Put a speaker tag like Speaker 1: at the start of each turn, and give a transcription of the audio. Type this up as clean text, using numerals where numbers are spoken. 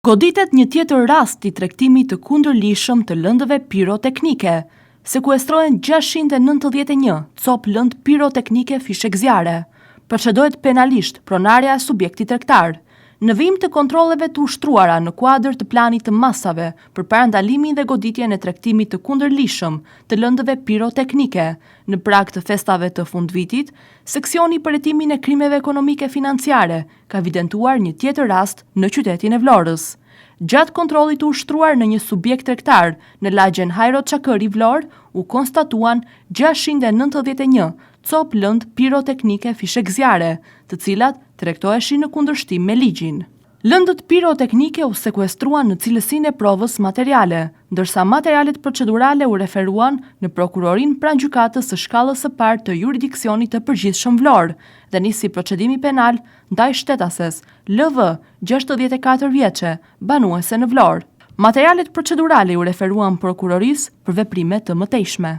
Speaker 1: Goditet një tjetër rast i tregtimit të kundërlishëm të lëndëve piroteknike. Sekuestrohen 691 copë lëndë piroteknike fishek zjarre. Procedohet penalisht pronarja e subjektit tregtar. Në vijim të kontrolleve të ushtruara në kuadër të planit të masave për parandalimin dhe goditjen e tregtimit të kundërlishëm të lëndëve piroteknike, në prag të festave të fundvitit, seksioni për hetimin e krimeve ekonomike financiare ka evidentuar një tjetër rast në qytetin e Vlorës. Gjatë kontrollit të ushtruar në një subjekt tregtar në lagjen Hajro Çakëri Vlorë, u konstatuan 691 copë lëndë piroteknike fishek zjarre, të cilat tregtoheshin në kundërshtim me ligjin. Lëndët piroteknike u sekuestruan në cilësinë e provës materiale, ndërsa materialet procedurale u referuan në prokurorinë pranë gjykatës së shkallës së parë të jurisdiksionit të përgjithshëm Vlorë dhe nisi procedimi penal ndaj shtetases LV, 64 vjeçe, banuese në Vlorë. Materialet procedurale u referuan prokurorisë për veprime të mëtejshme.